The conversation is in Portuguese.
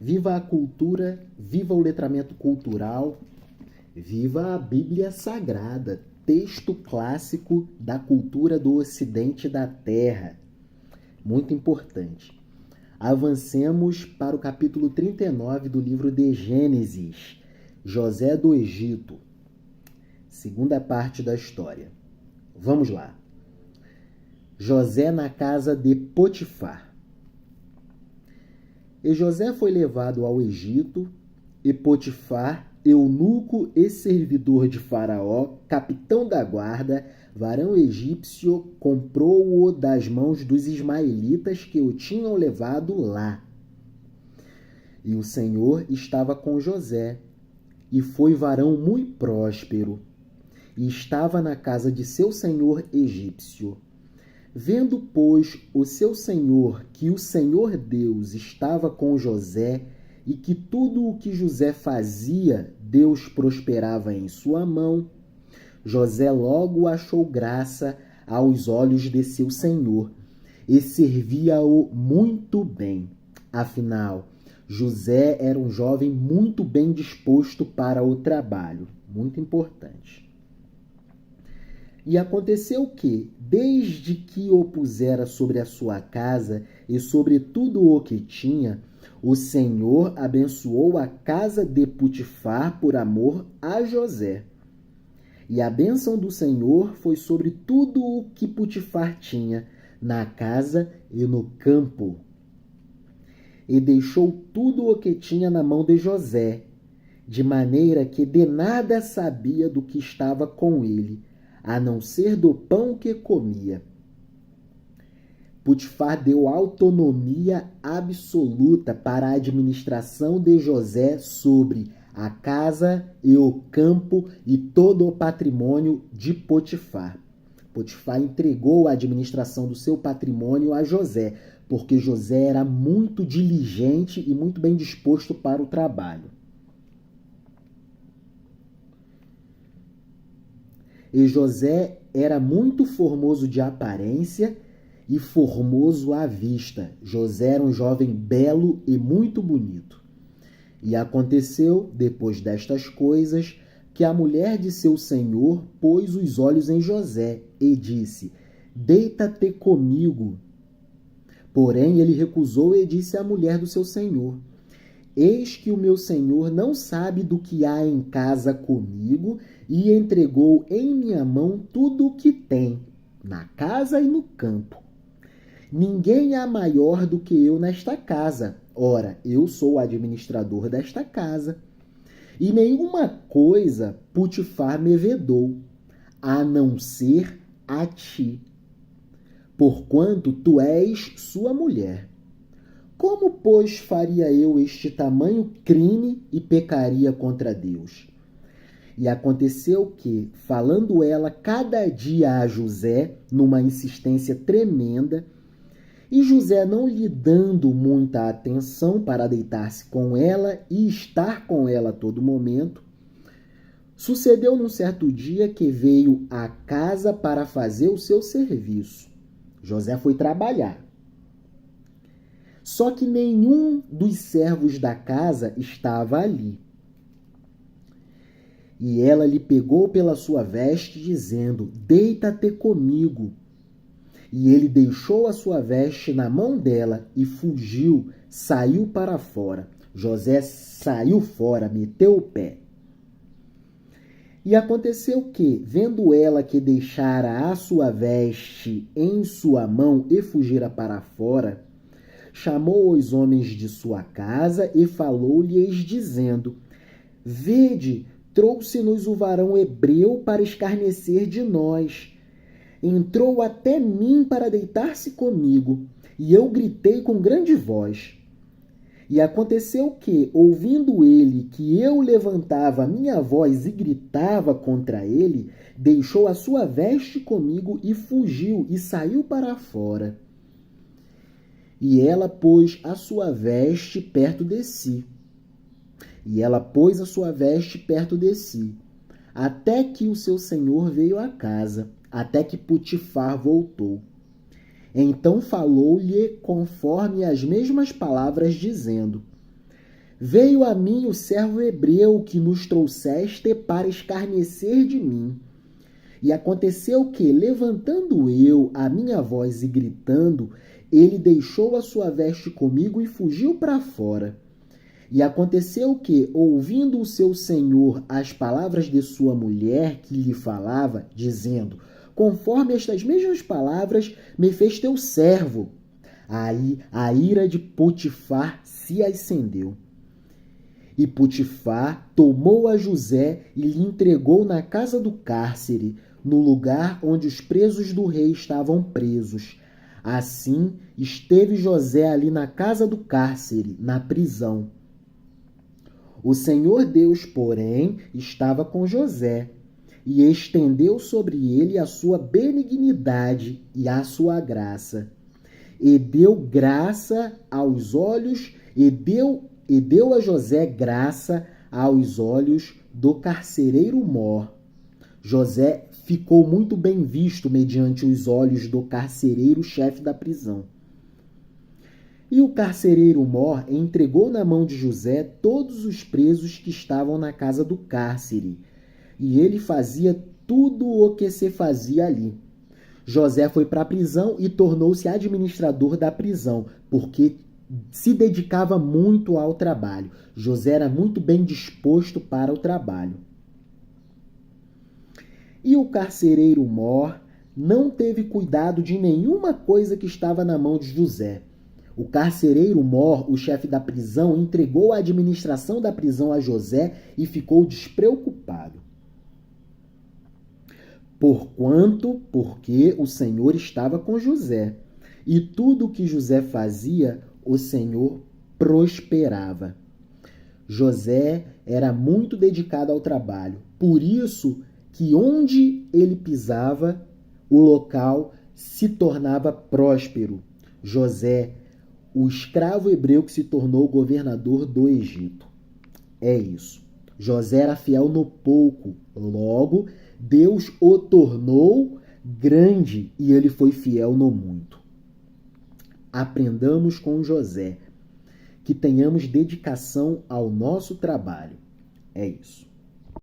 Viva a cultura, viva o letramento cultural, viva a Bíblia Sagrada, texto clássico da cultura do Ocidente da Terra. Muito importante. Avancemos para o capítulo 39 do livro de Gênesis, José do Egito, segunda parte da história. Vamos lá. José na casa de Potifar. E José foi levado ao Egito, e Potifar, eunuco e servidor de Faraó, capitão da guarda, varão egípcio, comprou-o das mãos dos ismaelitas que o tinham levado lá. E o Senhor estava com José, e foi varão muito próspero, e estava na casa de seu senhor egípcio. Vendo, pois, o seu senhor que o Senhor Deus estava com José e que tudo o que José fazia, Deus prosperava em sua mão, José logo achou graça aos olhos de seu senhor e servia-o muito bem. Afinal, José era um jovem muito bem disposto para o trabalho. Muito importante. E aconteceu que, desde que o pusera sobre a sua casa e sobre tudo o que tinha, o Senhor abençoou a casa de Potifar por amor a José. E a bênção do Senhor foi sobre tudo o que Potifar tinha, na casa e no campo. E deixou tudo o que tinha na mão de José, de maneira que de nada sabia do que estava com ele, a não ser do pão que comia. Potifar deu autonomia absoluta para a administração de José sobre a casa e o campo e todo o patrimônio de Potifar. Potifar entregou a administração do seu patrimônio a José, porque José era muito diligente e muito bem disposto para o trabalho. E José era muito formoso de aparência e formoso à vista. José era um jovem belo e muito bonito. E aconteceu, depois destas coisas, que a mulher de seu senhor pôs os olhos em José e disse: "Deita-te comigo." Porém, ele recusou e disse à mulher do seu senhor: "Eis que o meu senhor não sabe do que há em casa comigo e entregou em minha mão tudo o que tem, na casa e no campo. Ninguém há maior do que eu nesta casa. Ora, eu sou o administrador desta casa. E nenhuma coisa Potifar me vedou, a não ser a ti, porquanto tu és sua mulher. Como, pois, faria eu este tamanho crime e pecaria contra Deus?" E aconteceu que, falando ela cada dia a José, numa insistência tremenda, e José não lhe dando muita atenção para deitar-se com ela e estar com ela a todo momento, sucedeu num certo dia que veio à casa para fazer o seu serviço. José foi trabalhar. Só que nenhum dos servos da casa estava ali. E ela lhe pegou pela sua veste, dizendo: "Deita-te comigo." E ele deixou a sua veste na mão dela e fugiu, saiu para fora. José saiu fora, meteu o pé. E aconteceu que, vendo ela que deixara a sua veste em sua mão e fugira para fora, chamou os homens de sua casa e falou-lhes, dizendo: "Vede, trouxe-nos o varão hebreu para escarnecer de nós. Entrou até mim para deitar-se comigo, e eu gritei com grande voz. E aconteceu que, ouvindo ele que eu levantava a minha voz e gritava contra ele, deixou a sua veste comigo e fugiu e saiu para fora. E ela pôs a sua veste perto de si. Até que o seu senhor veio à casa, até que Potifar voltou. Então falou-lhe conforme as mesmas palavras, dizendo: Veio a mim o servo hebreu que nos trouxeste para escarnecer de mim. E aconteceu que, levantando eu a minha voz e gritando, ele deixou a sua veste comigo e fugiu para fora. E aconteceu que, ouvindo o seu senhor as palavras de sua mulher que lhe falava, dizendo, conforme estas mesmas palavras me fez teu servo. Aí a ira de Potifar se acendeu. E Potifar tomou a José e lhe entregou na casa do cárcere, no lugar onde os presos do rei estavam presos. Assim esteve José ali na casa do cárcere, na prisão. O Senhor Deus, porém, estava com José, e estendeu sobre ele a sua benignidade e a sua graça. E deu graça aos olhos, e deu a José graça aos olhos do carcereiro mor. José ficou muito bem visto mediante os olhos do carcereiro chefe da prisão. E o carcereiro mor entregou na mão de José todos os presos que estavam na casa do cárcere, e ele fazia tudo o que se fazia ali. José foi para a prisão e tornou-se administrador da prisão, porque se dedicava muito ao trabalho. José era muito bem disposto para o trabalho. E o carcereiro mor não teve cuidado de nenhuma coisa que estava na mão de José. O carcereiro mor, o chefe da prisão, entregou a administração da prisão a José e ficou despreocupado. Porque o Senhor estava com José, e tudo o que José fazia, o Senhor prosperava. José era muito dedicado ao trabalho, por isso que onde ele pisava, o local se tornava próspero. José, o escravo hebreu que se tornou governador do Egito. É isso. José era fiel no pouco, logo Deus o tornou grande e ele foi fiel no muito. Aprendamos com José, que tenhamos dedicação ao nosso trabalho. É isso.